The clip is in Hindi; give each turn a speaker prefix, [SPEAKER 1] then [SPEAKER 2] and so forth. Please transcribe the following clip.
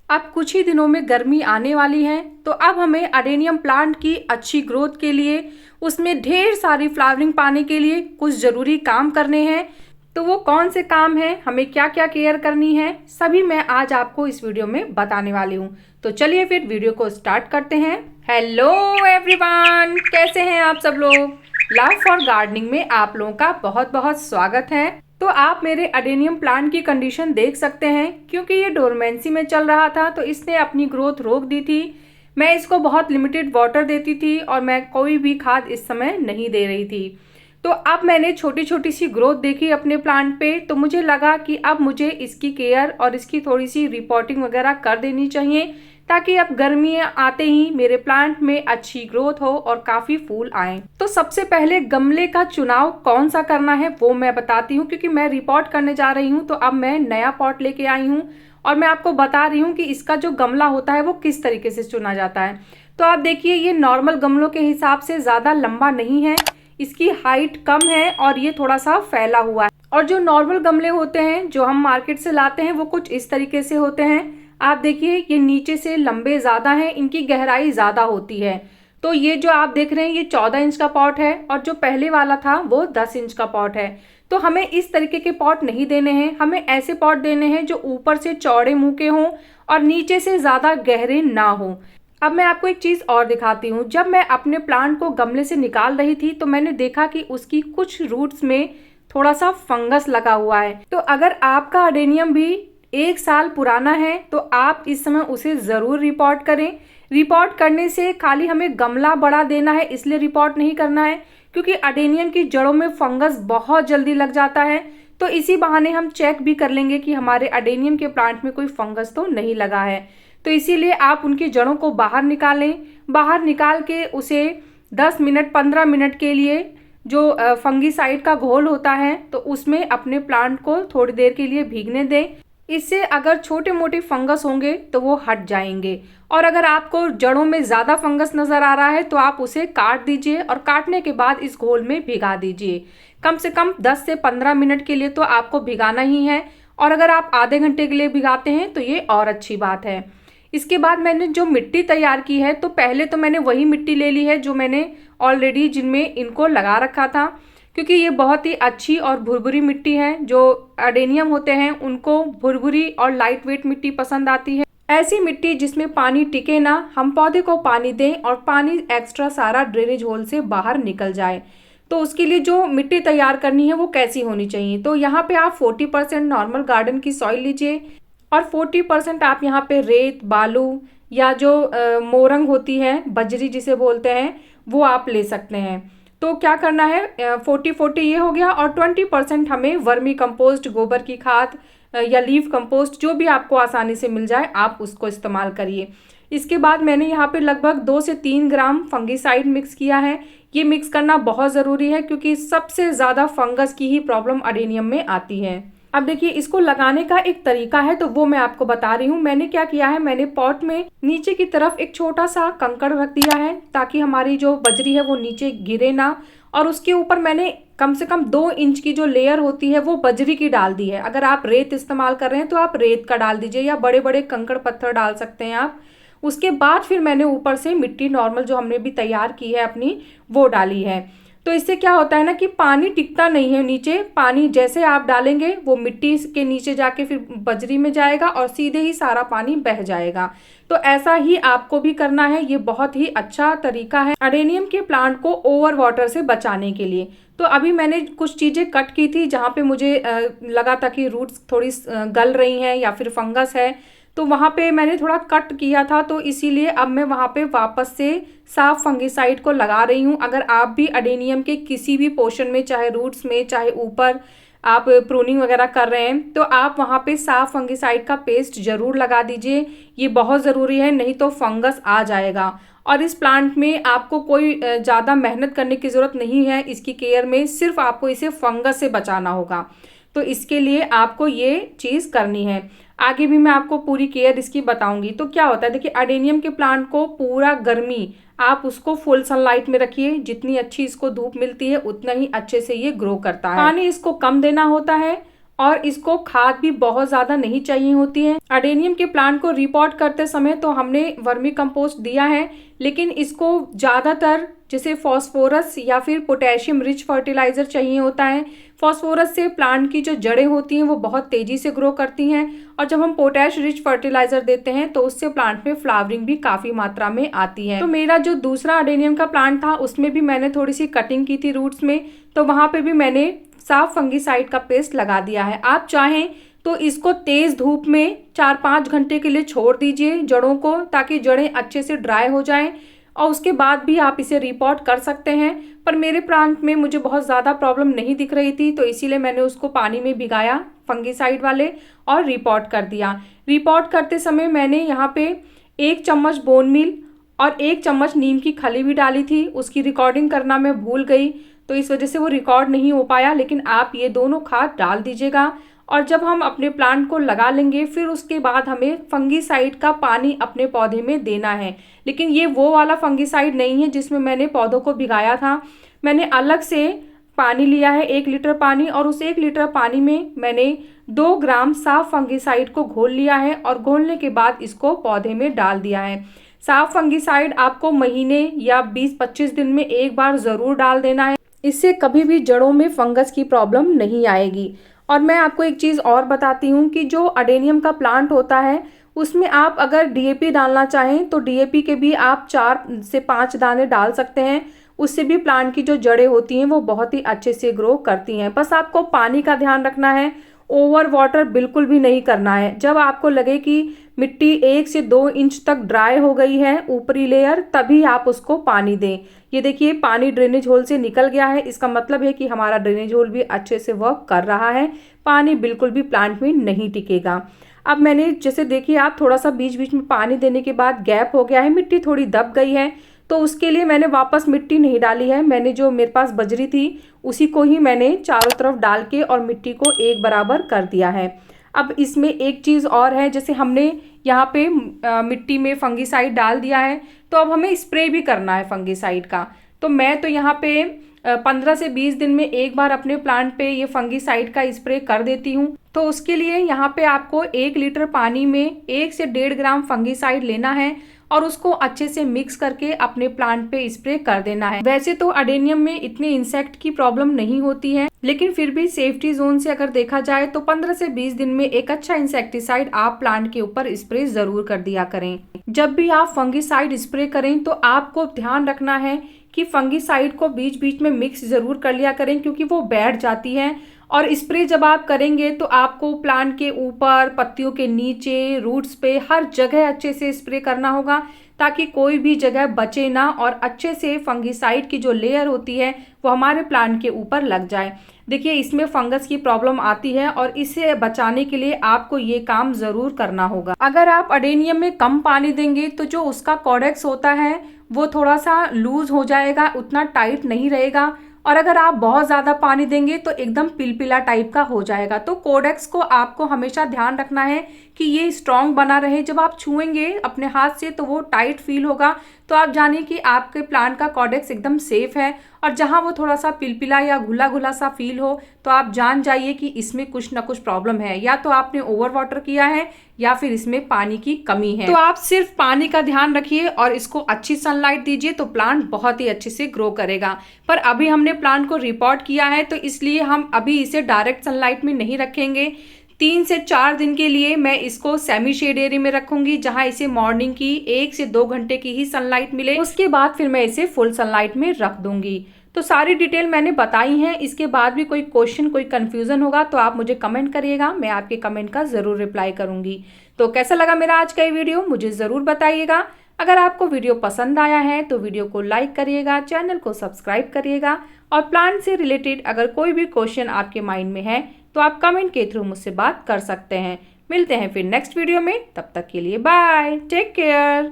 [SPEAKER 1] अब कुछ ही दिनों में गर्मी आने वाली है, तो अब हमें अडेनियम प्लांट की अच्छी ग्रोथ के लिए, उसमें ढेर सारी फ्लावरिंग पाने के लिए कुछ ज़रूरी काम करने हैं। तो वो कौन से काम हैं, हमें क्या क्या केयर करनी है, सभी मैं आज आपको इस वीडियो में बताने वाली हूँ। तो चलिए फिर वीडियो को स्टार्ट करते हैं। हेलो एवरीवन, कैसे हैं आप सब लोग। लव फॉर गार्डनिंग में आप लोगों का बहुत बहुत स्वागत है। तो आप मेरे अडेनियम प्लांट की कंडीशन देख सकते हैं, क्योंकि ये डोरमेंसी में चल रहा था तो इसने अपनी ग्रोथ रोक दी थी। मैं इसको बहुत लिमिटेड वाटर देती थी और मैं कोई भी खाद इस समय नहीं दे रही थी। तो अब मैंने छोटी छोटी सी ग्रोथ देखी अपने प्लांट पे, तो मुझे लगा कि अब मुझे इसकी केयर और इसकी थोड़ी सी रिपोर्टिंग वगैरह कर देनी चाहिए, ताकि अब गर्मियाँ आते ही मेरे प्लांट में अच्छी ग्रोथ हो और काफ़ी फूल आए। तो सबसे पहले गमले का चुनाव कौन सा करना है वो मैं बताती हूँ, क्योंकि मैं रिपोर्ट करने जा रही हूँ। तो अब मैं नया पॉट लेके आई हूँ और मैं आपको बता रही हूँ कि इसका जो गमला होता है वो किस तरीके से चुना जाता है। तो आप देखिए, ये नॉर्मल गमलों के हिसाब से ज़्यादा लंबा नहीं है, इसकी हाइट कम है और ये थोड़ा सा फैला हुआ है। और जो नॉर्मल गमले होते हैं जो हम मार्केट से लाते हैं वो कुछ इस तरीके से होते हैं। आप देखिए, ये नीचे से लंबे ज़्यादा हैं, इनकी गहराई ज़्यादा होती है। तो ये जो आप देख रहे हैं ये 14 इंच का पॉट है और जो पहले वाला था वो 10 इंच का पॉट है। तो हमें इस तरीके के पॉट नहीं देने हैं, हमें ऐसे पॉट देने हैं जो ऊपर से चौड़े मुंह के हों और नीचे से ज़्यादा गहरे ना हों। अब मैं आपको एक चीज़ और दिखाती हूँ। जब मैं अपने प्लांट को गमले से निकाल रही थी तो मैंने देखा कि उसकी कुछ रूट्स में थोड़ा सा फंगस लगा हुआ है। तो अगर आपका अडेनियम भी 1 साल पुराना है तो आप इस समय उसे ज़रूर रिपोर्ट करें। रिपोर्ट करने से खाली हमें गमला बड़ा देना है इसलिए रिपोर्ट नहीं करना है, क्योंकि अडेनियम की जड़ों में फंगस बहुत जल्दी लग जाता है। तो इसी बहाने हम चेक भी कर लेंगे कि हमारे अडेनियम के प्लांट में कोई फंगस तो नहीं लगा है। तो इसीलिए आप उनकी जड़ों को बाहर निकालें। बाहर निकाल के उसे 10 मिनट 15 मिनट के लिए जो फंगीसाइड का घोल होता है तो उसमें अपने प्लांट को थोड़ी देर के लिए भीगने दें। इससे अगर छोटे मोटे फंगस होंगे तो वो हट जाएंगे। और अगर आपको जड़ों में ज़्यादा फंगस नज़र आ रहा है तो आप उसे काट दीजिए और काटने के बाद इस घोल में भिगा दीजिए। कम से कम 10 से 15 मिनट के लिए तो आपको भिगाना ही है, और अगर आप आधे घंटे के लिए भिगाते हैं तो ये और अच्छी बात है। इसके बाद मैंने जो मिट्टी तैयार की है, तो पहले तो मैंने वही मिट्टी ले ली है जो मैंने ऑलरेडी जिनमें इनको लगा रखा था, क्योंकि ये बहुत ही अच्छी और भुरभुरी मिट्टी है। जो अडेनियम होते हैं उनको भुरभुरी और लाइट वेट मिट्टी पसंद आती है। ऐसी मिट्टी जिसमें पानी टिके ना, हम पौधे को पानी दें और पानी एक्स्ट्रा सारा ड्रेनेज होल से बाहर निकल जाए। तो उसके लिए जो मिट्टी तैयार करनी है वो कैसी होनी चाहिए, तो यहाँ पे आप 40% नॉर्मल गार्डन की सॉइल लीजिए और 40% आप यहाँ पे रेत बालू या जो मोरंग होती है, बजरी जिसे बोलते हैं, वो आप ले सकते हैं। तो क्या करना है, 40-40 ये हो गया और 20% हमें वर्मी कंपोस्ट, गोबर की खाद या लीफ कंपोस्ट, जो भी आपको आसानी से मिल जाए आप उसको इस्तेमाल करिए। इसके बाद मैंने यहाँ पे लगभग 2 से 3 ग्राम फंगीसाइड मिक्स किया है। ये मिक्स करना बहुत ज़रूरी है क्योंकि सबसे ज़्यादा फंगस की ही प्रॉब्लम अडेनियम में आती है। अब देखिए, इसको लगाने का एक तरीका है तो वो मैं आपको बता रही हूँ। मैंने क्या किया है, मैंने पॉट में नीचे की तरफ एक छोटा सा कंकड़ रख दिया है ताकि हमारी जो बजरी है वो नीचे गिरे ना, और उसके ऊपर मैंने कम से कम 2 इंच की जो लेयर होती है वो बजरी की डाल दी है। अगर आप रेत इस्तेमाल कर रहे हैं तो आप रेत का डाल दीजिए या बड़े बड़े कंकड़ पत्थर डाल सकते हैं आप। उसके बाद फिर मैंने ऊपर से मिट्टी नॉर्मल जो हमने भी तैयार की है अपनी, वो डाली है। तो इससे क्या होता है ना कि पानी टिकता नहीं है नीचे। पानी जैसे आप डालेंगे वो मिट्टी के नीचे जाके फिर बजरी में जाएगा और सीधे ही सारा पानी बह जाएगा। तो ऐसा ही आपको भी करना है। ये बहुत ही अच्छा तरीका है अडेनियम के प्लांट को ओवर वाटर से बचाने के लिए। तो अभी मैंने कुछ चीज़ें कट की थी जहाँ पे मुझे लगा था कि रूट्स थोड़ी गल रही हैं या फिर फंगस है, तो वहाँ पे मैंने थोड़ा कट किया था। तो इसीलिए अब मैं वहाँ पे वापस से साफ फंगिसाइड को लगा रही हूँ। अगर आप भी अडेनियम के किसी भी पोर्शन में, चाहे रूट्स में चाहे ऊपर, आप प्रूनिंग वगैरह कर रहे हैं तो आप वहाँ पे साफ फंगिसाइड का पेस्ट ज़रूर लगा दीजिए। ये बहुत ज़रूरी है, नहीं तो फंगस आ जाएगा। और इस प्लांट में आपको कोई ज़्यादा मेहनत करने की ज़रूरत नहीं है इसकी केयर में, सिर्फ आपको इसे फंगस से बचाना होगा। तो इसके लिए आपको ये चीज़ करनी है। आगे भी मैं आपको पूरी केयर इसकी बताऊंगी। तो क्या होता है, देखिए अडेनियम के प्लांट को पूरा गर्मी आप उसको फुल सनलाइट में रखिए। जितनी अच्छी इसको धूप मिलती है उतना ही अच्छे से ये ग्रो करता है। पानी इसको कम देना होता है और इसको खाद भी बहुत ज़्यादा नहीं चाहिए होती है। अडेनियम के प्लांट को रिपॉट करते समय तो हमने वर्मी कंपोस्ट दिया है, लेकिन इसको ज़्यादातर जैसे फॉस्फोरस या फिर पोटेशियम रिच फर्टिलाइज़र चाहिए होता है। फॉस्फोरस से प्लांट की जो जड़ें होती हैं वो बहुत तेज़ी से ग्रो करती हैं, और जब हम पोटैश रिच फर्टिलाइज़र देते हैं तो उससे प्लांट में फ्लावरिंग भी काफ़ी मात्रा में आती है। तो मेरा जो दूसरा अडेनियम का प्लांट था उसमें भी मैंने थोड़ी सी कटिंग की थी रूट्स में, तो वहाँ पे भी मैंने साफ फंगीसाइड का पेस्ट लगा दिया है। आप चाहें तो इसको तेज़ धूप में 4-5 घंटे के लिए छोड़ दीजिए जड़ों को, ताकि जड़ें अच्छे से ड्राई हो जाएं, और उसके बाद भी आप इसे रिपॉट कर सकते हैं। पर मेरे प्लांट में मुझे बहुत ज़्यादा प्रॉब्लम नहीं दिख रही थी, तो इसीलिए मैंने उसको पानी में भिगाया फंगीसाइड वाले और रिपॉट कर दिया। रिपॉट करते समय मैंने यहाँ पे 1 चम्मच बोन मील और 1 चम्मच नीम की खली भी डाली थी। उसकी रिकॉर्डिंग करना मैं भूल गई, तो इस वजह से वो रिकॉर्ड नहीं हो पाया, लेकिन आप ये दोनों खाद डाल दीजिएगा। और जब हम अपने प्लांट को लगा लेंगे फिर उसके बाद हमें फंगीसाइड का पानी अपने पौधे में देना है। लेकिन ये वो वाला फंगीसाइड नहीं है जिसमें मैंने पौधों को भिगाया था। मैंने अलग से पानी लिया है 1 लीटर पानी, और उस 1 लीटर पानी में मैंने 2 ग्राम साफ फंगीसाइड को घोल लिया है, और घोलने के बाद इसको पौधे में डाल दिया है। साफ फंगीसाइड आपको महीने या 20-25 दिन में एक बार ज़रूर डाल देना है, इससे कभी भी जड़ों में फंगस की प्रॉब्लम नहीं आएगी। और मैं आपको एक चीज़ और बताती हूँ कि जो अडेनियम का प्लांट होता है उसमें आप अगर डीएपी डालना चाहें तो डीएपी के भी आप 4 से 5 दाने डाल सकते हैं। उससे भी प्लांट की जो जड़ें होती हैं वो बहुत ही अच्छे से ग्रो करती हैं। बस आपको पानी का ध्यान रखना है, ओवर वाटर बिल्कुल भी नहीं करना है। जब आपको लगे कि मिट्टी 1 से 2 इंच तक ड्राई हो गई है ऊपरी लेयर, तभी आप उसको पानी दें। ये देखिए पानी ड्रेनेज होल से निकल गया है, इसका मतलब है कि हमारा ड्रेनेज होल भी अच्छे से वर्क कर रहा है। पानी बिल्कुल भी प्लांट में नहीं टिकेगा। अब मैंने जैसे देखिए आप थोड़ा सा बीच बीच में पानी देने के बाद गैप हो गया है, मिट्टी थोड़ी दब गई है, तो उसके लिए मैंने वापस मिट्टी नहीं डाली है। मैंने जो मेरे पास बजरी थी उसी को ही मैंने चारों तरफ डाल के और मिट्टी को एक बराबर कर दिया है। अब इसमें एक चीज़ और है, जैसे हमने यहाँ पे मिट्टी में फंगीसाइड डाल दिया है, तो अब हमें स्प्रे भी करना है फंगीसाइड का। तो मैं तो यहाँ पे 15 से 20 दिन में एक बार अपने प्लांट पे ये फंगीसाइड का स्प्रे कर देती हूँ। तो उसके लिए यहाँ पे आपको 1 लीटर पानी में 1 से 1.5 ग्राम फंगीसाइड लेना है और उसको अच्छे से मिक्स करके अपने प्लांट पे स्प्रे कर देना है। वैसे तो अडेनियम में इतने इंसेक्ट की प्रॉब्लम नहीं होती है, लेकिन फिर भी सेफ्टी जोन से अगर देखा जाए तो 15 से 20 दिन में एक अच्छा इंसेक्टिसाइड आप प्लांट के ऊपर स्प्रे जरूर कर दिया करें। जब भी आप फंगीसाइड स्प्रे करें तो आपको ध्यान रखना है कि फंगीसाइड को बीच बीच में मिक्स जरूर कर लिया करें, क्योंकि वो बैठ जाती है। और स्प्रे जब आप करेंगे तो आपको प्लांट के ऊपर, पत्तियों के नीचे, रूट्स पे, हर जगह अच्छे से स्प्रे करना होगा, ताकि कोई भी जगह बचे ना और अच्छे से फंगीसाइड की जो लेयर होती है वो हमारे प्लांट के ऊपर लग जाए। देखिए इसमें फंगस की प्रॉब्लम आती है और इससे बचाने के लिए आपको ये काम जरूर करना होगा। अगर आप अडेनियम में कम पानी देंगे तो जो उसका कॉडेक्स होता है वो थोड़ा सा लूज हो जाएगा, उतना टाइट नहीं रहेगा। और अगर आप बहुत ज़्यादा पानी देंगे तो एकदम पिलपिला टाइप का हो जाएगा। तो कोडेक्स को आपको हमेशा ध्यान रखना है कि ये स्ट्रॉन्ग बना रहे। जब आप छुएंगे अपने हाथ से तो वो टाइट फील होगा, तो आप जानिए कि आपके प्लांट का कोडेक्स एकदम सेफ है। और जहाँ वो थोड़ा सा पिलपिला या घुला घुला सा फील हो तो आप जान जाइए कि इसमें कुछ ना कुछ प्रॉब्लम है, या तो आपने ओवर वाटर किया है या फिर इसमें पानी की कमी है। तो आप सिर्फ पानी का ध्यान रखिए और इसको अच्छी सनलाइट दीजिए तो प्लांट बहुत ही अच्छे से ग्रो करेगा। पर अभी हमने प्लांट को रिपोर्ट किया है तो इसलिए हम अभी इसे डायरेक्ट सनलाइट में नहीं रखेंगे। 3 से 4 दिन के लिए मैं इसको सेमी शेड एरिया में रखूंगी, जहां इसे मॉर्निंग की 1 से 2 घंटे की ही सनलाइट मिले। उसके बाद फिर मैं इसे फुल सनलाइट में रख दूंगी। तो सारी डिटेल मैंने बताई है। इसके बाद भी कोई क्वेश्चन, कोई कंफ्यूजन होगा तो आप मुझे कमेंट करिएगा, मैं आपके कमेंट का जरूर रिप्लाई करूंगी। तो कैसा लगा मेरा आज का ये वीडियो मुझे जरूर बताइएगा। अगर आपको वीडियो पसंद आया है तो वीडियो को लाइक करिएगा, चैनल को सब्सक्राइब करिएगा, और प्लांट से रिलेटेड अगर कोई भी क्वेश्चन आपके माइंड में है तो आप कमेंट के थ्रू मुझसे बात कर सकते हैं। मिलते हैं फिर नेक्स्ट वीडियो में, तब तक के लिए बाय, टेक केयर।